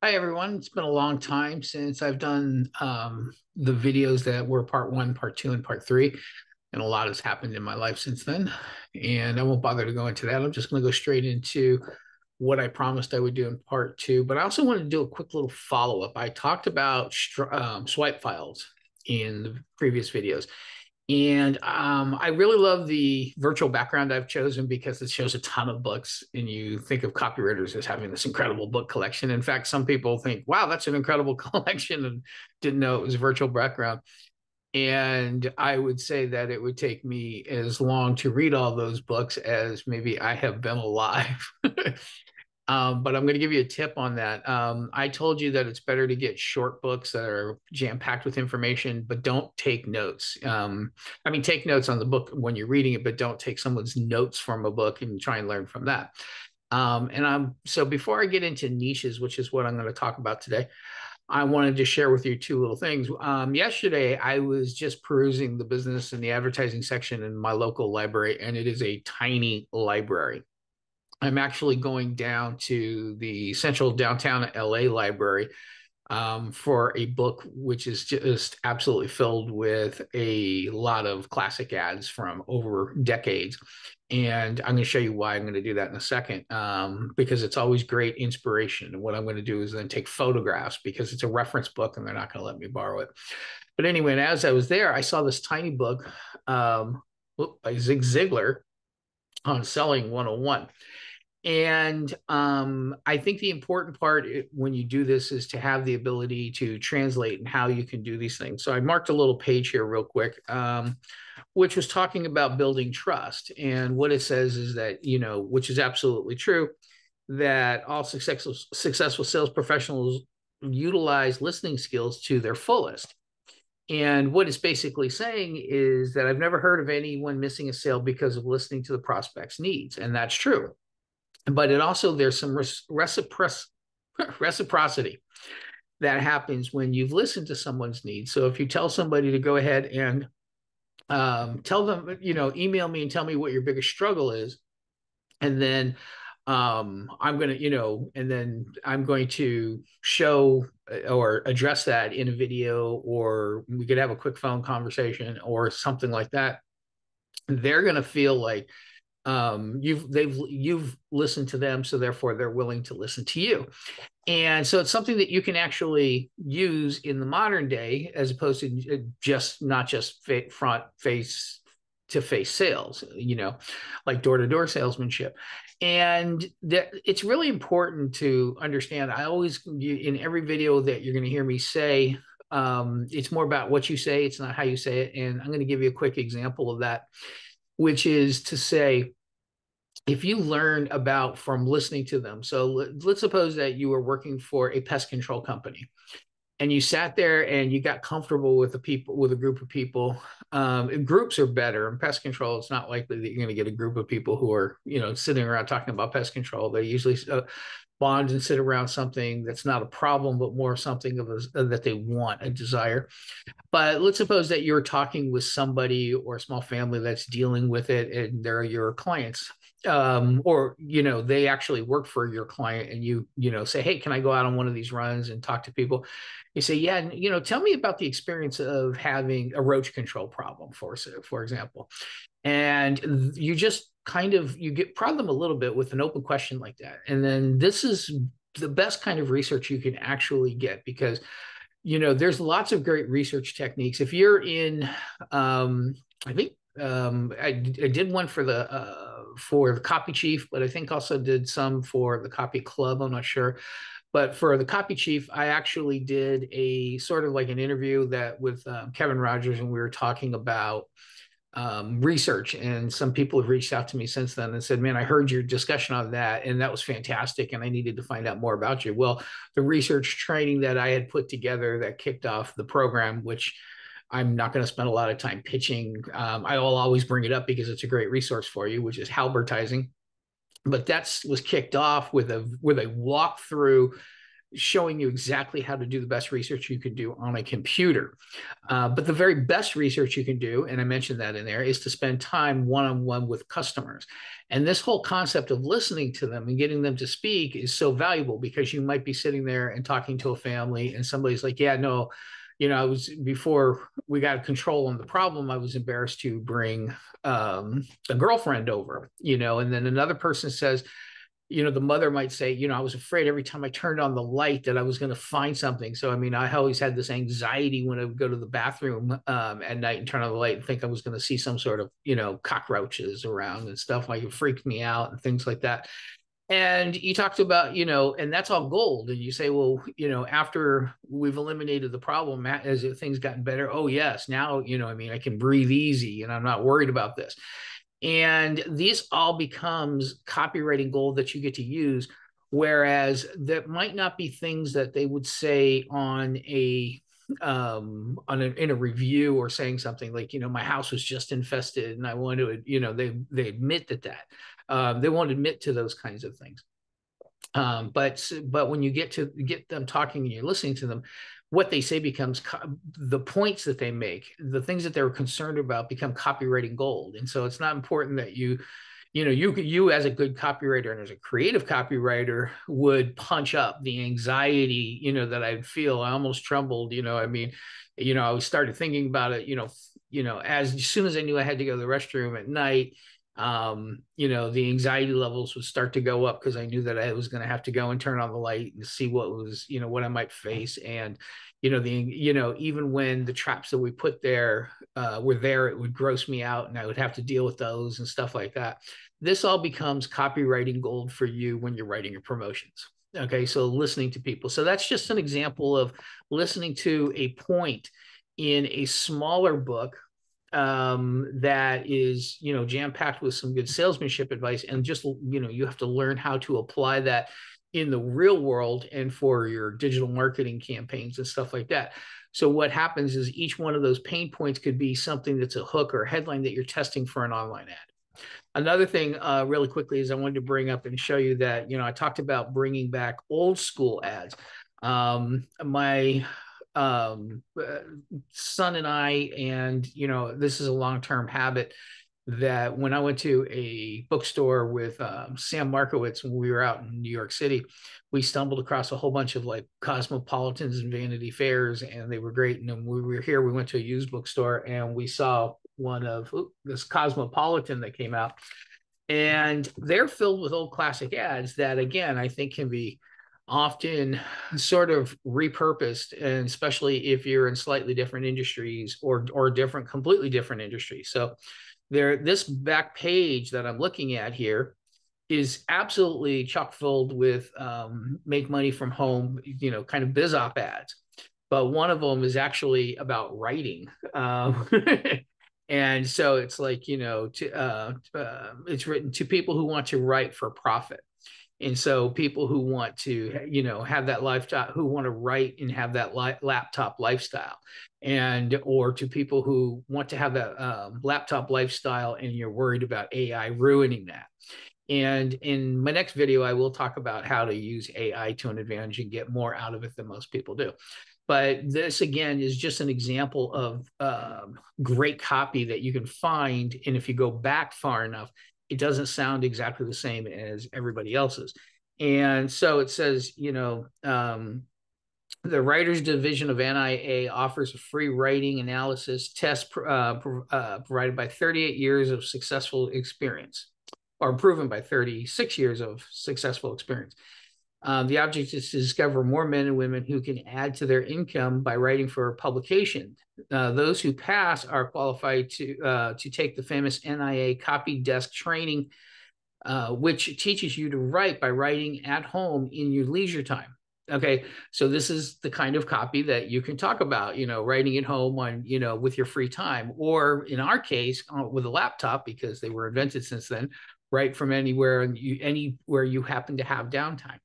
Hi, everyone. It's been a long time since I've done the videos that were part one, part two, and part three. And a lot has happened in my life since then. And I won't bother to go into that. I'm just going to go straight into what I promised I would do in part two. But I also wanted to do a quick little follow up. I talked about swipe files in the previous videos. And I really love the virtual background I've chosen because it shows a ton of books. And you think of copywriters as having this incredible book collection. In fact, some people think, wow, that's an incredible collection, and didn't know it was a virtual background. And I would say that it would take me as long to read all those books as maybe I have been alive. But I'm going to give you a tip on that. I told you that it's better to get short books that are jam-packed with information, but don't take notes. I mean, take notes on the book when you're reading it, but don't take someone's notes from a book and try and learn from that. So before I get into niches, which is what I'm going to talk about today, I wanted to share with you two little things. Yesterday, I was just perusing the business and the advertising section in my local library, and it is a tiny library. I'm actually going down to the central downtown LA library for a book which is just absolutely filled with a lot of classic ads from over decades. And I'm going to show you why I'm going to do that in a second, because it's always great inspiration. And what I'm going to do is then take photographs because it's a reference book and they're not going to let me borrow it. But anyway, and as I was there, I saw this tiny book by Zig Ziglar on Selling 101. And I think the important part when you do this is to have the ability to translate and how you can do these things. So I marked a little page here real quick, which was talking about building trust. And what it says is that, which is absolutely true, that all successful sales professionals utilize listening skills to their fullest. And what it's basically saying is that I've never heard of anyone missing a sale because of listening to the prospect's needs. And that's true. But it also, there's some reciprocity that happens when you've listened to someone's needs. So if you tell somebody to go ahead and tell them, email me and tell me what your biggest struggle is, and then I'm going to, and then I'm going to show or address that in a video, or we could have a quick phone conversation or something like that. They're going to feel like you've listened to them, so therefore they're willing to listen to you. And so it's something that you can actually use in the modern day, as opposed to not just front face to face sales, like door-to-door salesmanship. And that it's really important to understand. I always, in every video that you're going to hear me say, it's more about what you say, it's not how you say it. And I'm going to give you a quick example of that, which is to say, if you learn about from listening to them. So let's suppose that you were working for a pest control company and you sat there and you got comfortable with a group of people. Groups are better. In pest control, it's not likely that you're going to get a group of people who are, sitting around talking about pest control. They usually bond and sit around something that's not a problem, but more something that they want, a desire. But let's suppose that you're talking with somebody or a small family that's dealing with it, and they're your clients. Or they actually work for your client, and you say, hey, can I go out on one of these runs and talk to people? You say, yeah, tell me about the experience of having a roach control problem, for example. And you just you prod them a little bit with an open question like that. And then this is the best kind of research you can actually get, because there's lots of great research techniques. If you're in, I think I did one for the Copy Chief, but I think also did some for the Copy Club. I'm not sure. But for the Copy Chief, I actually did a sort of like an interview with Kevin Rogers, and we were talking about research. And some people have reached out to me since then and said, man, I heard your discussion on that, and that was fantastic, and I needed to find out more about you. Well, the research training that I had put together that kicked off the program, which I'm not going to spend a lot of time pitching. I will always bring it up because it's a great resource for you, which is Halbertising. But that was kicked off with a walkthrough, showing you exactly how to do the best research you can do on a computer. But the very best research you can do, and I mentioned that in there, is to spend time one-on-one with customers. And this whole concept of listening to them and getting them to speak is so valuable, because you might be sitting there and talking to a family and somebody's like, yeah, no, I was, before we got control on the problem, I was embarrassed to bring a girlfriend over, and then another person says, the mother might say, I was afraid every time I turned on the light that I was going to find something. So, I mean, I always had this anxiety when I would go to the bathroom at night and turn on the light and think I was going to see some sort of, cockroaches around and stuff. Like, it freaked me out and things like that. And you talked about, and that's all gold. And you say, well, after we've eliminated the problem, as things gotten better, oh, yes, now, I can breathe easy and I'm not worried about this. And this all becomes copywriting gold that you get to use, whereas that might not be things that they would say on in a review, or saying something like, my house was just infested and I want to, they admit that they won't admit to those kinds of things. But when you get them talking and you're listening to them, what they say becomes the points that they make, the things that they're concerned about become copywriting gold. And so it's not important that you as a good copywriter and as a creative copywriter would punch up the anxiety, that I feel. I almost trembled, I started thinking about it, as soon as I knew I had to go to the restroom at night. The anxiety levels would start to go up, because I knew that I was going to have to go and turn on the light and see what was, what I might face. And, even when the traps that we put there were there, it would gross me out and I would have to deal with those and stuff like that. This all becomes copywriting gold for you when you're writing your promotions. Okay, so listening to people. So that's just an example of listening to a point in a smaller book that is, jam-packed with some good salesmanship advice. And just, you have to learn how to apply that in the real world and for your digital marketing campaigns and stuff like that. So what happens is each one of those pain points could be something that's a hook or a headline that you're testing for an online ad. Another thing really quickly is I wanted to bring up and show you that, I talked about bringing back old school ads. My son and I, and this is a long-term habit, that when I went to a bookstore with Sam Markowitz when we were out in New York City, we stumbled across a whole bunch of like Cosmopolitans and Vanity Fairs, and they were great. And then when we were here, we went to a used bookstore and we saw one of this Cosmopolitan that came out, and they're filled with old classic ads that, again, I think can be often sort of repurposed, and especially if you're in slightly different industries or completely different industries. So this back page that I'm looking at here is absolutely chock filled with make money from home, kind of biz op ads. But one of them is actually about writing. And so it's like, it's written to people who want to write for profit. And so people who want to, have that lifestyle, who want to write and have that laptop lifestyle, or to people who want to have that laptop lifestyle and you're worried about AI ruining that. And in my next video, I will talk about how to use AI to an advantage and get more out of it than most people do. But this, again, is just an example of great copy that you can find. And if you go back far enough, it doesn't sound exactly the same as everybody else's. And so it says, the Writers Division of NIA offers a free writing analysis test provided by 38 years of successful experience, or proven by 36 years of successful experience. The object is to discover more men and women who can add to their income by writing for a publication. Those who pass are qualified to take the famous NIA Copy Desk training, which teaches you to write by writing at home in your leisure time. Okay, so this is the kind of copy that you can talk about, writing at home on, with your free time, or in our case, with a laptop, because they were invented since then, write from anywhere you happen to have downtime.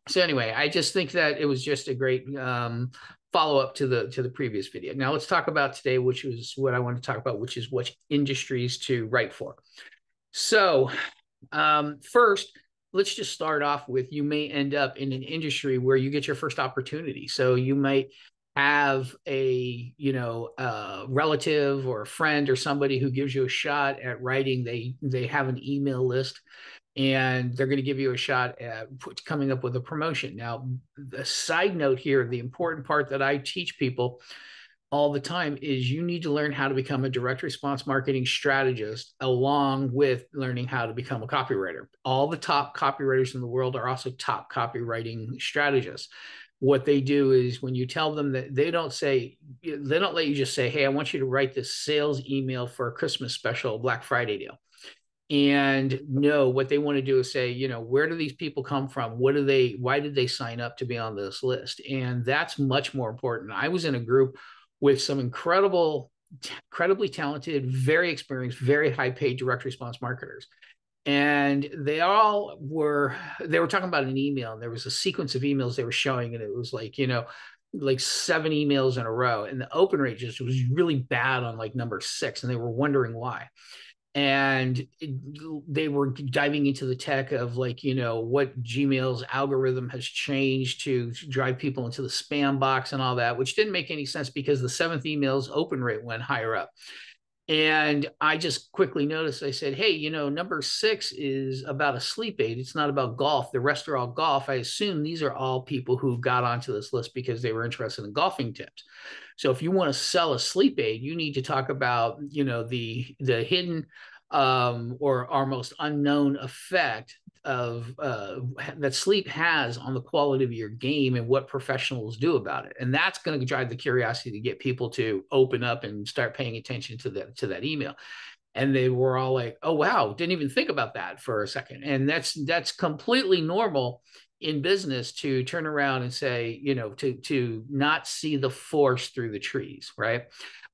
So anyway, I just think that it was just a great follow-up to the previous video. Now let's talk about today, which was what I want to talk about, which is what industries to write for. So first, let's just start off with, you may end up in an industry where you get your first opportunity. So you might have a, relative or a friend or somebody who gives you a shot at writing. They have an email list, and they're going to give you a shot at coming up with a promotion. Now, the side note here, the important part that I teach people all the time is you need to learn how to become a direct response marketing strategist, along with learning how to become a copywriter. All the top copywriters in the world are also top copywriting strategists. What they do is, when you tell them, that they don't let you just say, hey, I want you to write this sales email for a Christmas special, Black Friday deal. And no, what they want to do is say, where do these people come from? Why did they sign up to be on this list? And that's much more important. I was in a group with some incredibly talented, very experienced, very high paid direct response marketers. And they were talking about an email, and there was a sequence of emails they were showing, and it was like, like 7 emails in a row. And the open rate just was really bad on like number 6. And they were wondering why. And they were diving into the tech of like, what Gmail's algorithm has changed to drive people into the spam box and all that, which didn't make any sense because the 7th email's open rate went higher up. And I just quickly noticed, I said, hey, number 6 is about a sleep aid. It's not about golf. The rest are all golf. I assume these are all people who got onto this list because they were interested in golfing tips. So if you want to sell a sleep aid, you need to talk about, the hidden or our most unknown effect of that sleep has on the quality of your game, and what professionals do about it. And that's going to drive the curiosity to get people to open up and start paying attention to that email. And they were all like, oh, wow, didn't even think about that for a second. And that's completely normal in business, to turn around and say, to not see the forest through the trees, right?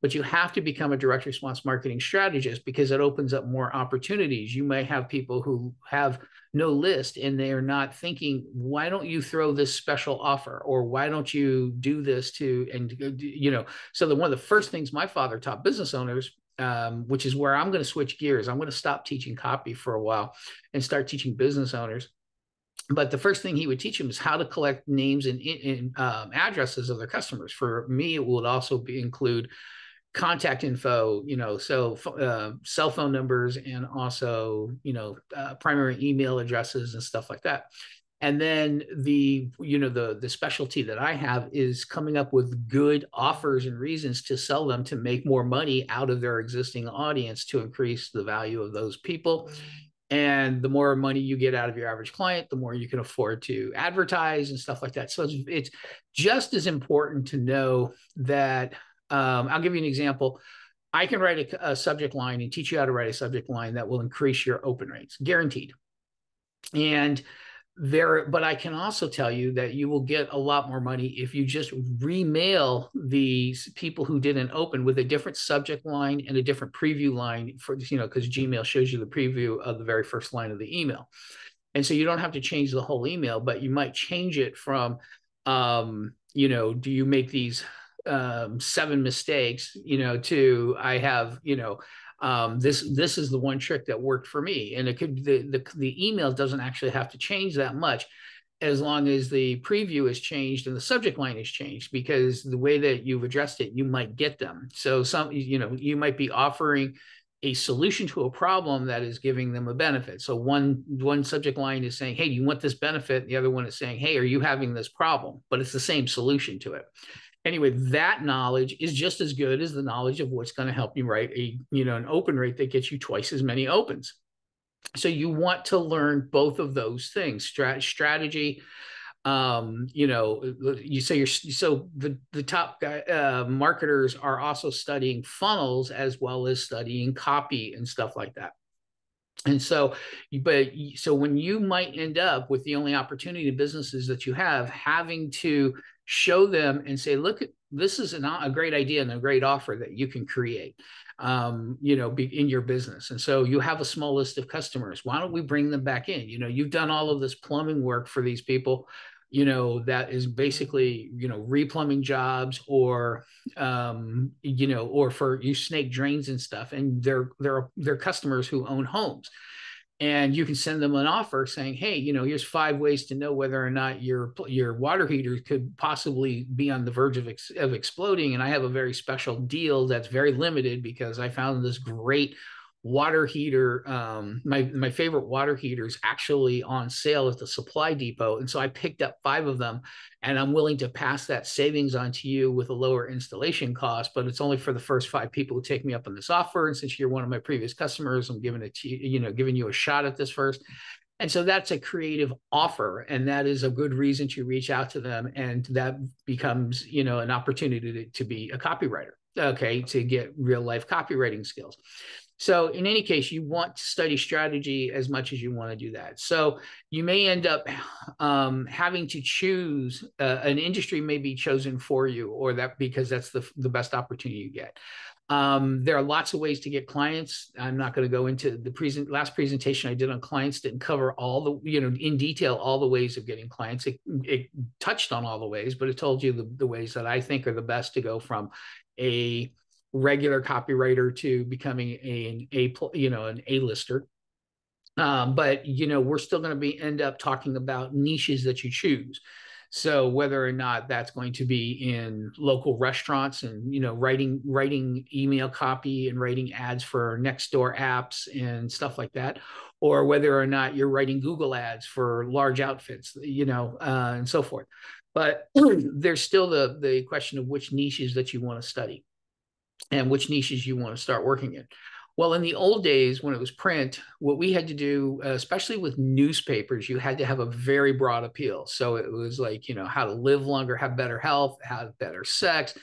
But you have to become a direct response marketing strategist, because it opens up more opportunities. You may have people who have no list, and they are not thinking, why don't you throw this special offer, or why don't you do this to, and so one of the first things my father taught business owners, which is where I'm going to switch gears. I'm going to stop teaching copy for a while and start teaching business owners. But the first thing he would teach them is how to collect names and addresses of their customers. For me, it would also include contact info, so cell phone numbers, and also, primary email addresses and stuff like that. And then the specialty that I have is coming up with good offers and reasons to sell them, to make more money out of their existing audience, to increase the value of those people. And the more money you get out of your average client, the more you can afford to advertise and stuff like that. So it's just as important to know that. I'll give you an example. I can write a subject line and teach you how to write a subject line that will increase your open rates, guaranteed. But I can also tell you that you will get a lot more money if you just remail these people who didn't open with a different subject line and a different preview line, for, because Gmail shows you the preview of the very first line of the email. And so you don't have to change the whole email, but you might change it from, do you make these 7 mistakes, to I have, this is the one trick that worked for me. And it could, the email doesn't actually have to change that much, as long as the preview is changed and the subject line is changed, because the way that you've addressed it, you might get them. So you might be offering a solution to a problem that is giving them a benefit. So one subject line is saying, hey, do you want this benefit? The other one is saying, hey, are you having this problem? But it's the same solution to it. Anyway, that knowledge is just as good as the knowledge of what's going to help you write an open rate that gets you twice as many opens. So you want to learn both of those things, strategy. The top marketers are also studying funnels, as well as studying copy and stuff like that. And so when you might end up with the only opportunity in businesses that you have, having to show them and say, look, this is a great idea and a great offer that you can create, in your business. And so you have a small list of customers. Why don't we bring them back in? You've done all of this plumbing work for these people, that is basically, replumbing jobs, or, or for you snake drains and stuff. And they're customers who own homes. and you can send them an offer saying, hey, here's 5 ways to know whether or not your water heater could possibly be on the verge of exploding. And I have a very special deal that's very limited because I found this great water heater. My favorite water heaters actually on sale at the Supply Depot. And so I picked up 5 of them, and I'm willing to pass that savings on to you with a lower installation cost, but it's only for the first 5 people who take me up on this offer. And since you're one of my previous customers, I'm giving it to you, giving you a shot at this first. And so that's a creative offer, and that is a good reason to reach out to them. And that becomes, an opportunity to be a copywriter, okay, to get real life copywriting skills. So in any case, you want to study strategy as much as you want to do that. So you may end up having to choose an industry may be chosen for you, or that because that's the best opportunity you get. There are lots of ways to get clients. I'm not going to go into the last presentation I did on clients didn't cover all the, in detail, all the ways of getting clients. It touched on all the ways, but it told you the ways that I think are the best to go from a regular copywriter to becoming an A-lister. But we're still going to end up talking about niches that you choose. So whether or not that's going to be in local restaurants and writing email copy and writing ads for next door apps and stuff like that, or whether or not you're writing Google ads for large outfits, and so forth. But there's still the question of which niches that you want to study and which niches you want to start working in. Well, in the old days, when it was print, what we had to do, especially with newspapers, you had to have a very broad appeal. So it was like, how to live longer, have better health, have better sex,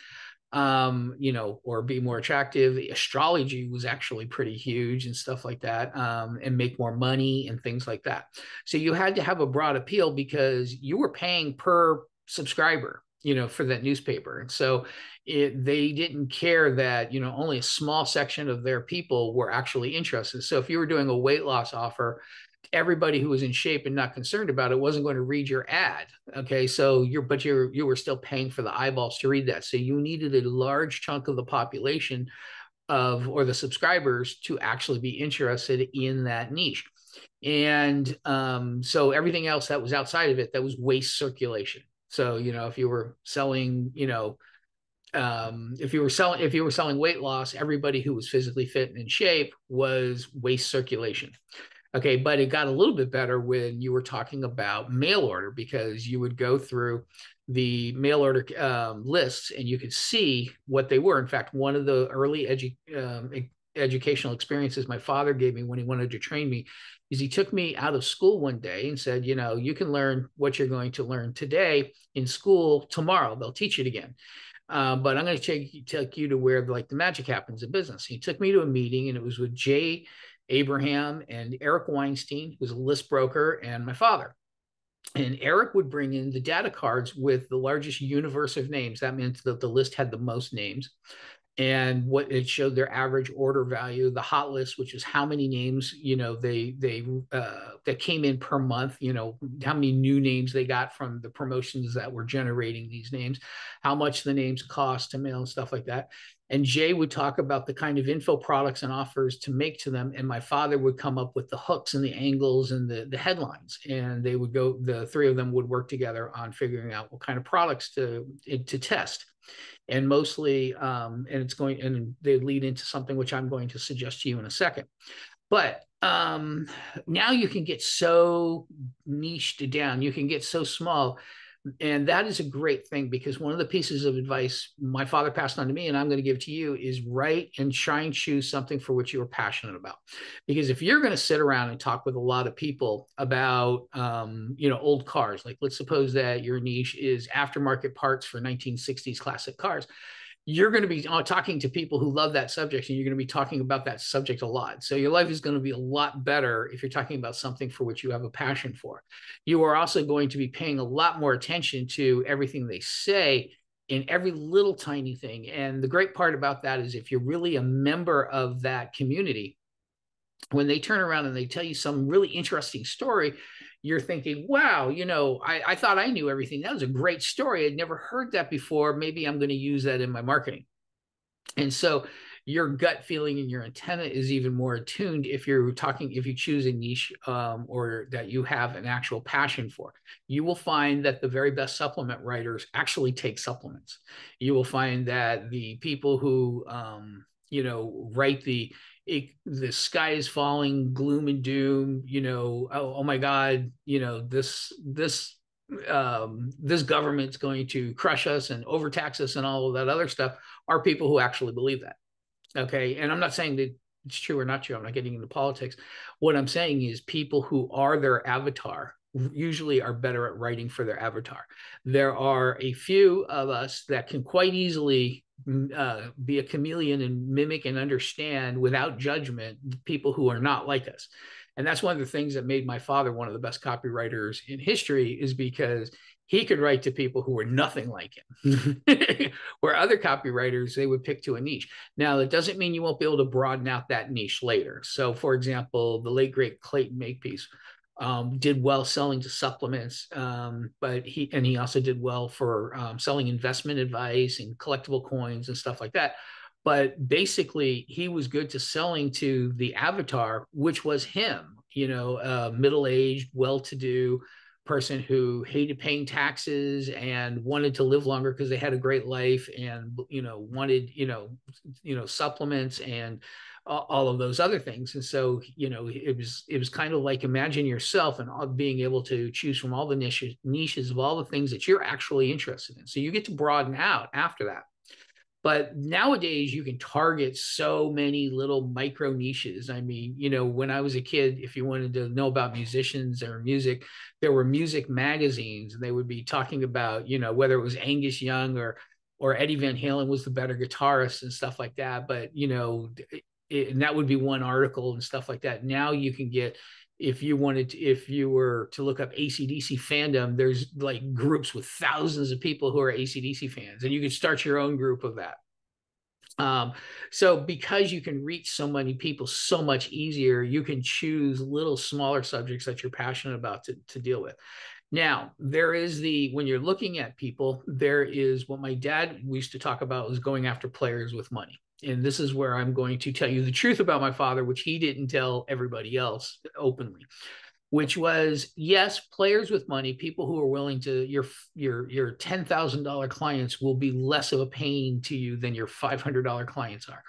or be more attractive. Astrology was actually pretty huge and stuff like that, and make more money and things like that. So you had to have a broad appeal because you were paying per subscriber, for that newspaper. And so they didn't care that, only a small section of their people were actually interested. So if you were doing a weight loss offer, everybody who was in shape and not concerned about it wasn't going to read your ad. Okay. So you were still paying for the eyeballs to read that. So you needed a large chunk of the population or the subscribers to actually be interested in that niche. And so everything else that was outside of it, that was waste circulation. So, if you were selling, if you were selling weight loss, everybody who was physically fit and in shape was waste circulation. Okay. But it got a little bit better when you were talking about mail order, because you would go through the mail order lists and you could see what they were. In fact, one of the early educational experiences my father gave me when he wanted to train me is he took me out of school one day and said, you can learn what you're going to learn today in school tomorrow. They'll teach it again. But I'm going to take you to where the magic happens in business. He took me to a meeting, and it was with Jay Abraham and Eric Weinstein, who was a list broker, and my father. And Eric would bring in the data cards with the largest universe of names. That meant that the list had the most names. And what it showed their average order value, the hot list, which is how many names, that came in per month, how many new names they got from the promotions that were generating these names, how much the names cost to mail and stuff like that. And Jay would talk about the kind of info products and offers to make to them. And my father would come up with the hooks and the angles and the headlines. And they would go, the 3 of them would work together on figuring out what kind of products to test. And mostly, and they lead into something which I'm going to suggest to you in a second. But now you can get so niched down, you can get so small. And that is a great thing, because one of the pieces of advice my father passed on to me, and I'm going to give to you, is write and try and choose something for which you are passionate about. Because if you're going to sit around and talk with a lot of people about, old cars, like let's suppose that your niche is aftermarket parts for 1960s classic cars, you're going to be talking to people who love that subject, and you're going to be talking about that subject a lot. So your life is going to be a lot better if you're talking about something for which you have a passion for. You are also going to be paying a lot more attention to everything they say in every little tiny thing. And the great part about that is if you're really a member of that community, when they turn around and they tell you some really interesting story, you're thinking, wow, I thought I knew everything. That was a great story. I'd never heard that before. Maybe I'm going to use that in my marketing. And so your gut feeling and your antenna is even more attuned if you choose a niche or that you have an actual passion for. You will find that the very best supplement writers actually take supplements. You will find that the people who write the sky is falling, gloom and doom, oh my God, this government's going to crush us and overtax us and all of that other stuff, are people who actually believe that. Okay. And I'm not saying that it's true or not true. I'm not getting into politics. What I'm saying is people who are their avatar usually are better at writing for their avatar. There are a few of us that can quite easily be a chameleon and mimic and understand without judgment people who are not like us. And that's one of the things that made my father one of the best copywriters in history, is because he could write to people who were nothing like him. Where other copywriters, they would pick to a niche. Now, that doesn't mean you won't be able to broaden out that niche later. So, for example, the late, great Clayton Makepeace did well selling to supplements, but he also did well for selling investment advice and collectible coins and stuff like that. But basically, he was good to selling to the avatar, which was him, middle-aged, well-to-do person who hated paying taxes and wanted to live longer because they had a great life, and wanted supplements and all of those other things. And so it was kind of like, imagine yourself and being able to choose from all the niches of all the things that you're actually interested in. So you get to broaden out after that. But nowadays, you can target so many little micro niches. I mean, when I was a kid, if you wanted to know about musicians or music, there were music magazines, and they would be talking about, whether it was Angus Young or Eddie Van Halen was the better guitarist and stuff like that. But, and that would be one article and stuff like that. Now you can get, if you were to look up AC/DC fandom, there's like groups with thousands of people who are AC/DC fans, and you can start your own group of that. So because you can reach so many people so much easier, you can choose little smaller subjects that you're passionate about to deal with. Now, there is when you're looking at people, there is what my dad used to talk about, was going after players with money. And this is where I'm going to tell you the truth about my father, which he didn't tell everybody else openly, which was, yes, players with money, people who are willing to, your $10,000 clients will be less of a pain to you than your $500 clients are.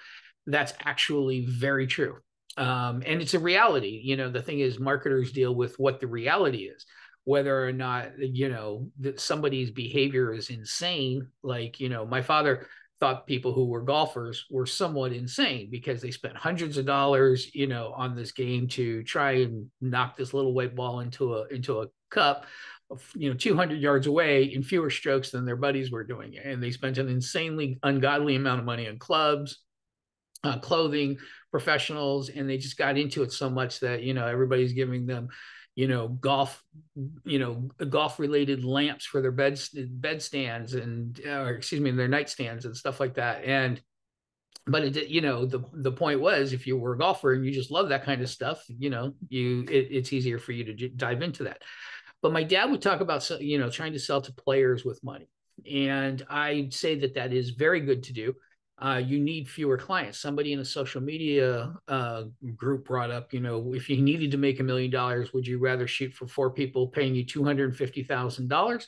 That's actually very true. And it's a reality. The thing is, marketers deal with what the reality is. Whether or not, that somebody's behavior is insane. Like, my father thought people who were golfers were somewhat insane because they spent hundreds of dollars, on this game to try and knock this little white ball into a cup, 200 yards away in fewer strokes than their buddies were doing. And they spent an insanely ungodly amount of money on clubs, clothing, professionals, and they just got into it so much that, everybody's giving them, golf related lamps for their bed stands and, their nightstands and stuff like that. But the point was, if you were a golfer and you just love that kind of stuff, it's easier for you to dive into that. But my dad would talk about, trying to sell to players with money. And I'd say that is very good to do. You need fewer clients. Somebody in a social media group brought up, if you needed to make $1 million, would you rather shoot for 4 people paying you $250,000,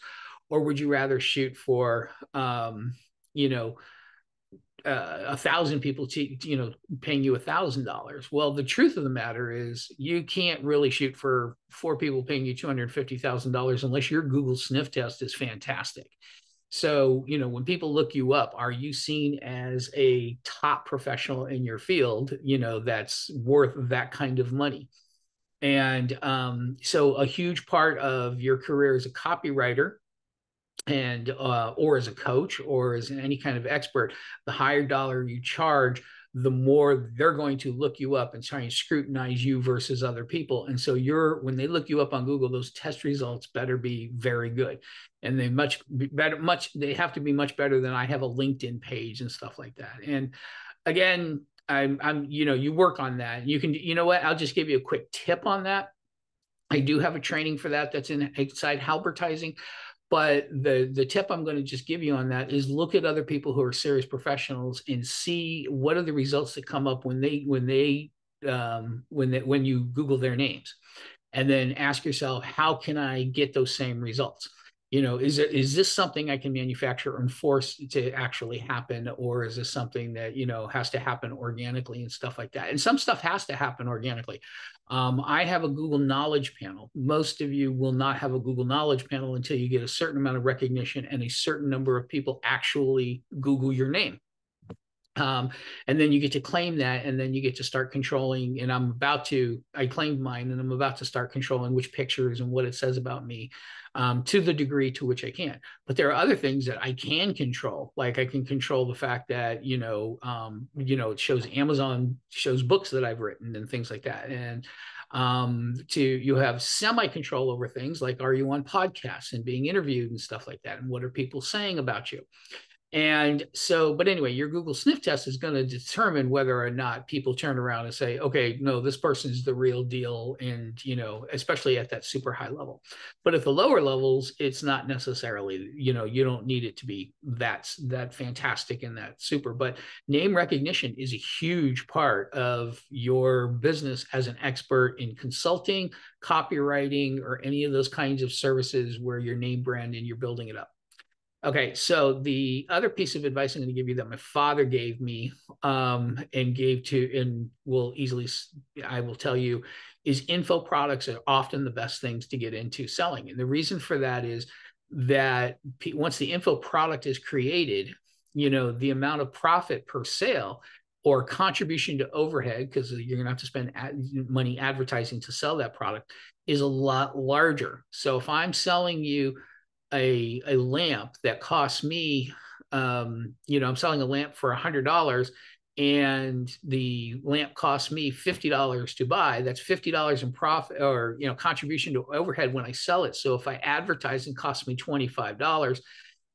or would you rather shoot for, 1,000 people paying you $1,000? Well, the truth of the matter is, you can't really shoot for 4 people paying you $250,000 unless your Google sniff test is fantastic. So, when people look you up, are you seen as a top professional in your field, that's worth that kind of money? And so a huge part of your career as a copywriter and or as a coach or as any kind of expert, the higher dollar you charge, the more they're going to look you up and try and scrutinize you versus other people. And so when they look you up on Google, those test results better be very good. And they they have to be much better than I have a LinkedIn page and stuff like that. And again, I'm you work on that. You can, I'll just give you a quick tip on that. I do have a training for that. That's inside Halbertising. But the tip I'm going to just give you on that is look at other people who are serious professionals and see what are the results that come up when you Google their names, and then ask yourself, how can I get those same results? Is this something I can manufacture and force to actually happen, or is this something that has to happen organically and stuff like that? And some stuff has to happen organically. I have a Google Knowledge panel. Most of you will not have a Google Knowledge panel until you get a certain amount of recognition and a certain number of people actually Google your name. And then you get to claim that, and then you get to start controlling. And I claimed mine, and I'm about to start controlling which pictures and what it says about me, to the degree to which I can. But there are other things that I can control. Like I can control the fact that, it shows Amazon shows books that I've written and things like that. And you have semi control over things like, are you on podcasts and being interviewed and stuff like that? And what are people saying about you? And so, but anyway, your Google sniff test is going to determine whether or not people turn around and say, okay, no, this person is the real deal. And, especially at that super high level. But at the lower levels, it's not necessarily, you don't need it to be that fantastic and that super. But name recognition is a huge part of your business as an expert in consulting, copywriting, or any of those kinds of services where your name brand and you're building it up. Okay, so the other piece of advice I'm going to give you that my father gave me, and I will tell you, is info products are often the best things to get into selling. And the reason for that is that once the info product is created, the amount of profit per sale or contribution to overhead, because you're going to have to spend money advertising to sell that product, is a lot larger. So if I'm selling you a lamp that costs me, I'm selling a lamp for $100 and the lamp costs me $50 to buy, that's $50 in profit or, contribution to overhead when I sell it. So if I advertise and costs me $25,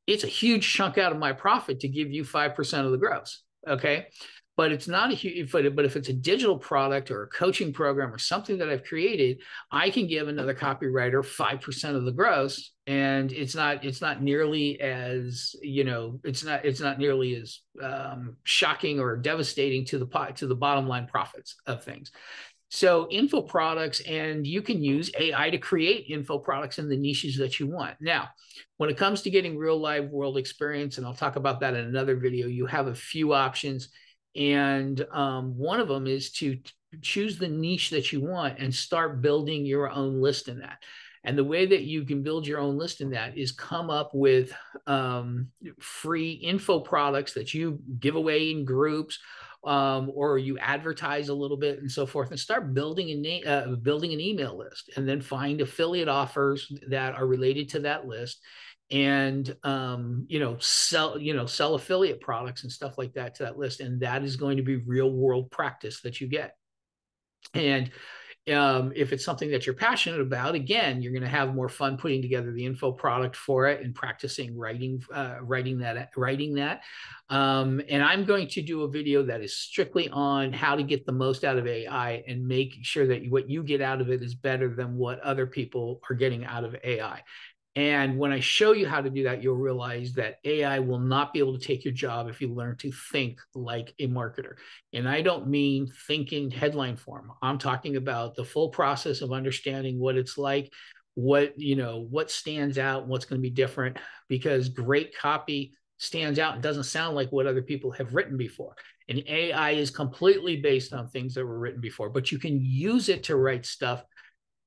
it's a huge chunk out of my profit to give you 5% of the gross. Okay. But it's not a huge, but if it's a digital product or a coaching program or something that I've created, I can give another copywriter 5% of the gross, and it's not nearly as it's not nearly as shocking or devastating to the bottom line profits of things. So info products, and you can use AI to create info products in the niches that you want. Now, when it comes to getting real live world experience, and I'll talk about that in another video, you have a few options. And one of them is to choose the niche that you want and start building your own list in that. And the way that you can build your own list in that is come up with free info products that you give away in groups, or you advertise a little bit and so forth, and start building an email list, and then find affiliate offers that are related to that list, and sell affiliate products and stuff like that to that list. And that is going to be real world practice that you get. And if it's something that you're passionate about, again, you're going to have more fun putting together the info product for it and practicing writing that. And I'm going to do a video that is strictly on how to get the most out of AI and make sure that what you get out of it is better than what other people are getting out of AI. And when I show you how to do that, you'll realize that AI will not be able to take your job if you learn to think like a marketer. And I don't mean think in headline form. I'm talking about the full process of understanding what it's like, what stands out, what's going to be different, because great copy stands out and doesn't sound like what other people have written before. And AI is completely based on things that were written before, but you can use it to write stuff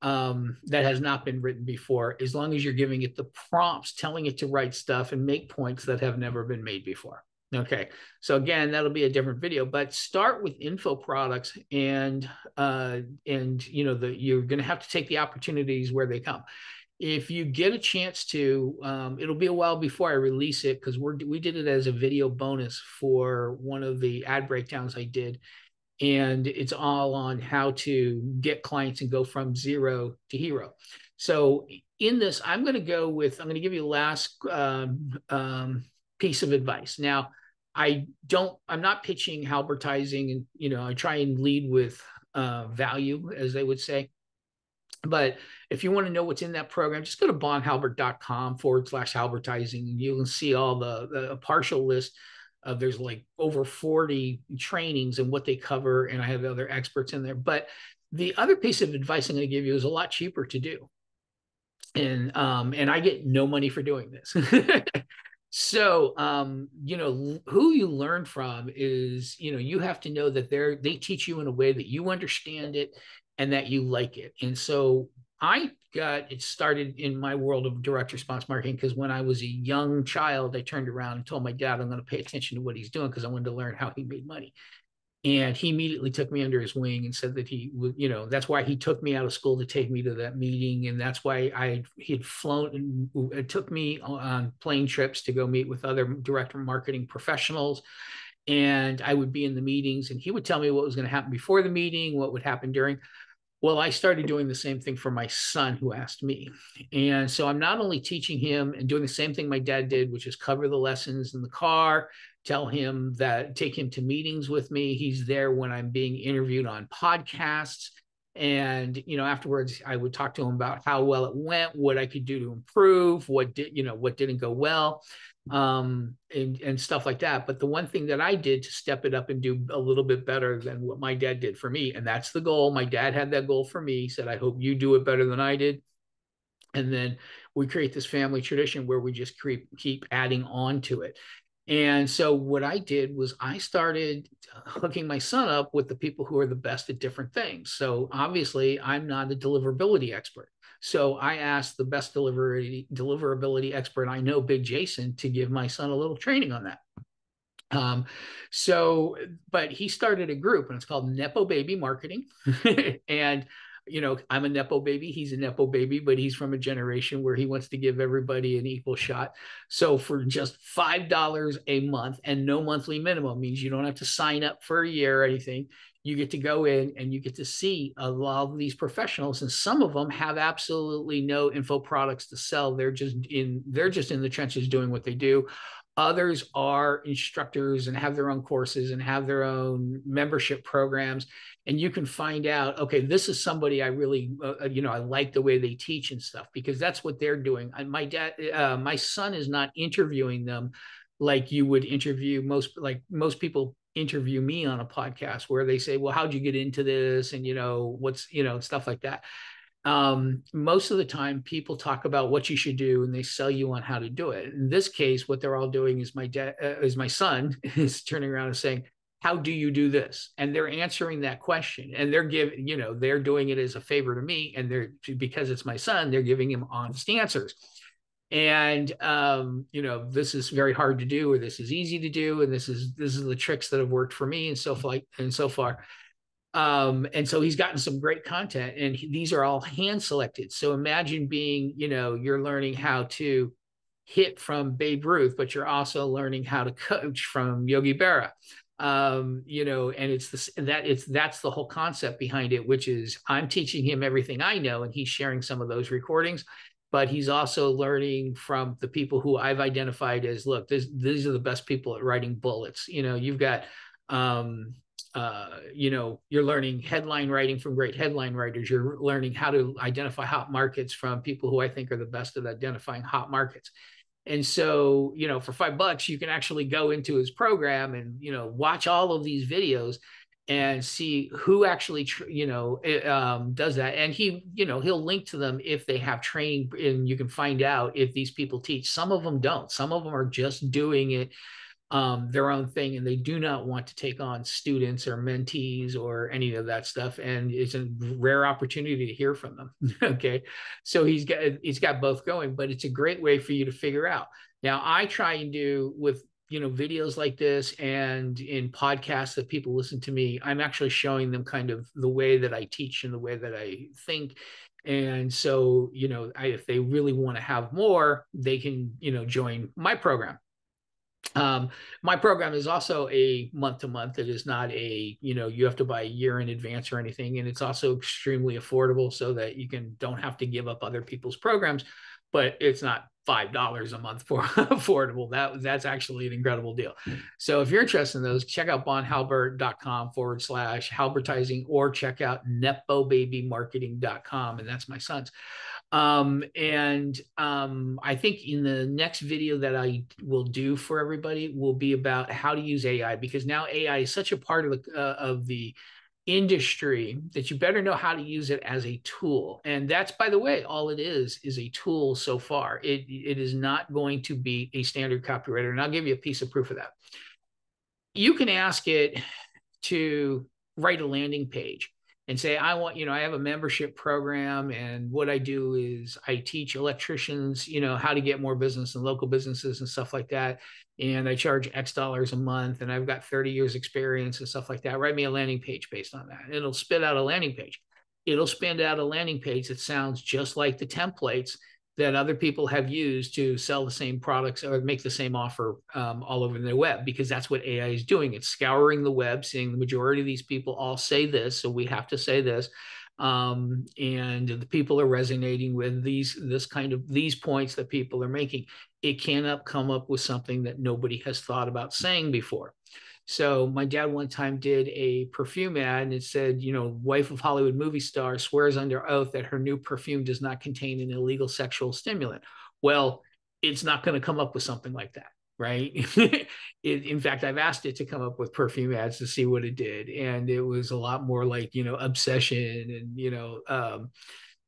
that has not been written before, as long as you're giving it the prompts, telling it to write stuff and make points that have never been made before. Okay, so again, that'll be a different video, but start with info products, and you're going to have to take the opportunities where they come. If you get a chance to, it'll be a while before I release it, because we did it as a video bonus for one of the ad breakdowns I did. And it's all on how to get clients and go from zero to hero. So in this, I'm going to give you the last piece of advice. Now, I'm not pitching halbertizing, and I try and lead with value, as they would say. But if you want to know what's in that program, just go to bonhalbert.com/advertising. And you can see all the partial list of, there's like over 40 trainings and what they cover. And I have other experts in there. But the other piece of advice I'm going to give you is a lot cheaper to do. And I get no money for doing this. So, who you learn from is, you have to know that they teach you in a way that you understand it and that you like it. And so I got it started in my world of direct response marketing because when I was a young child, I turned around and told my dad I'm going to pay attention to what he's doing because I wanted to learn how he made money. And he immediately took me under his wing and said that he would, that's why he took me out of school to take me to that meeting. And that's why he had flown, and it took me on plane trips to go meet with other direct marketing professionals. And I would be in the meetings and he would tell me what was going to happen before the meeting, what would happen during. Well, I started doing the same thing for my son who asked me. And so I'm not only teaching him and doing the same thing my dad did, which is cover the lessons in the car, tell him that, take him to meetings with me. He's there when I'm being interviewed on podcasts. And, afterwards I would talk to him about how well it went, what I could do to improve, what didn't go well, and stuff like that. But the one thing that I did to step it up and do a little bit better than what my dad did for me, and that's the goal. My dad had that goal for me. He said, I hope you do it better than I did. And then we create this family tradition where we just keep adding on to it. And so what I did was I started hooking my son up with the people who are the best at different things. So obviously I'm not a deliverability expert. So I asked the best deliverability expert I know, Big Jason, to give my son a little training on that. But he started a group and it's called Nepo Baby Marketing. And I'm a Nepo baby. He's a Nepo baby, but he's from a generation where he wants to give everybody an equal shot. So for just $5 a month and no monthly minimum, means you don't have to sign up for a year or anything. You get to go in and you get to see a lot of these professionals, and some of them have absolutely no info products to sell. They're just in the trenches doing what they do. Others are instructors and have their own courses and have their own membership programs. And you can find out, okay, this is somebody I really, I like the way they teach and stuff, because that's what they're doing. My son is not interviewing them like you would interview most people interview me on a podcast where they say, well, how'd you get into this? And, what's, stuff like that. Most of the time people talk about what you should do and they sell you on how to do it. In this case, what they're all doing is my son is turning around and saying, how do you do this? And they're answering that question, and they're doing it as a favor to me. And because it's my son, they're giving him honest answers. And, this is very hard to do, or this is easy to do. And this is the tricks that have worked for me and so far. And so he's gotten some great content, and these are all hand selected. So imagine being, you're learning how to hit from Babe Ruth, but you're also learning how to coach from Yogi Berra. And that's the whole concept behind it, which is I'm teaching him everything I know, and he's sharing some of those recordings, but he's also learning from the people who I've identified as, look, these are the best people at writing bullets. You've got, you're learning headline writing from great headline writers. You're learning how to identify hot markets from people who I think are the best at identifying hot markets. And so, for $5, you can actually go into his program and, watch all of these videos and see who actually, does that. And he'll link to them if they have training, and you can find out if these people teach. Some of them don't. Some of them are just doing it their own thing, and they do not want to take on students or mentees or any of that stuff. And it's a rare opportunity to hear from them. Okay. So he's got both going, but it's a great way for you to figure out. Now I try and do with, videos like this and in podcasts that people listen to me, I'm actually showing them kind of the way that I teach and the way that I think. And so, if they really want to have more, they can, join my program. My program is also a month-to-month. It is not you have to buy a year in advance or anything. And it's also extremely affordable so that you don't have to give up other people's programs, but it's not $5 a month for affordable. That's actually an incredible deal. So if you're interested in those, check out bonhalbert.com/halbertizing, or check out nepobabymarketing.com. And that's my son's. I think in the next video that I will do for everybody will be about how to use AI, because now AI is such a part of the industry that you better know how to use it as a tool. And that's, by the way, all it is a tool so far. It is not going to be a standard copywriter. And I'll give you a piece of proof of that. You can ask it to write a landing page and say, I want, I have a membership program, and what I do is I teach electricians, how to get more business and local businesses and stuff like that. And I charge X dollars a month, and I've got 30 years experience and stuff like that. Write me a landing page based on that. It'll spit out a landing page. It'll spit out a landing page that sounds just like the templates that other people have used to sell the same products or make the same offer all over the web, because that's what AI is doing. It's scouring the web, seeing the majority of these people all say this, so we have to say this. And the people are resonating with these points that people are making. It cannot come up with something that nobody has thought about saying before. So my dad one time did a perfume ad, and it said, wife of Hollywood movie star swears under oath that her new perfume does not contain an illegal sexual stimulant. Well, it's not going to come up with something like that, right? In fact, I've asked it to come up with perfume ads to see what it did. And it was a lot more like, obsession and,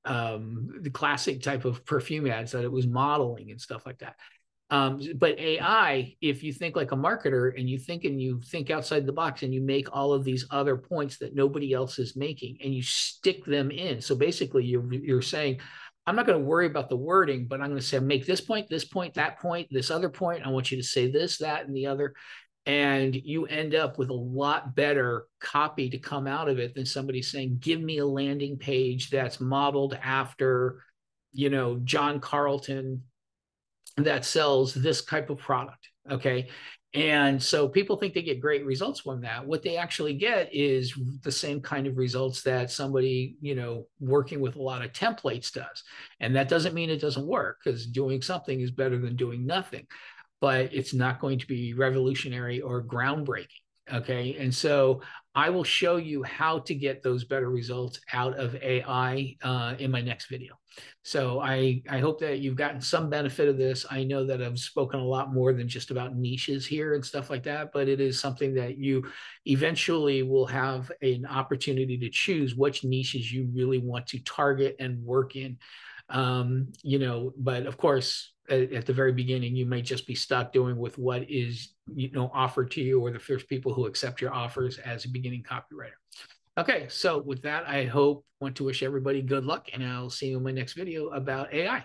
the classic type of perfume ads that it was modeling and stuff like that. But AI, if you think like a marketer and you think outside the box and you make all of these other points that nobody else is making and you stick them in. So basically you're saying, I'm not going to worry about the wording, but I'm going to say, make this point, that point, this other point. I want you to say this, that, and the other. And you end up with a lot better copy to come out of it than somebody saying, give me a landing page that's modeled after, John Carlton, that sells this type of product. Okay. And so people think they get great results from that. What they actually get is the same kind of results that somebody, working with a lot of templates does. And that doesn't mean it doesn't work, because doing something is better than doing nothing, but it's not going to be revolutionary or groundbreaking. Okay. And so I will show you how to get those better results out of AI in my next video. So I hope that you've gotten some benefit of this. I know that I've spoken a lot more than just about niches here and stuff like that, but it is something that you eventually will have an opportunity to choose which niches you really want to target and work in. But of course, at the very beginning, you may just be stuck doing with what is, offered to you, or the first people who accept your offers as a beginning copywriter. Okay, so with that, want to wish everybody good luck, and I'll see you in my next video about AI.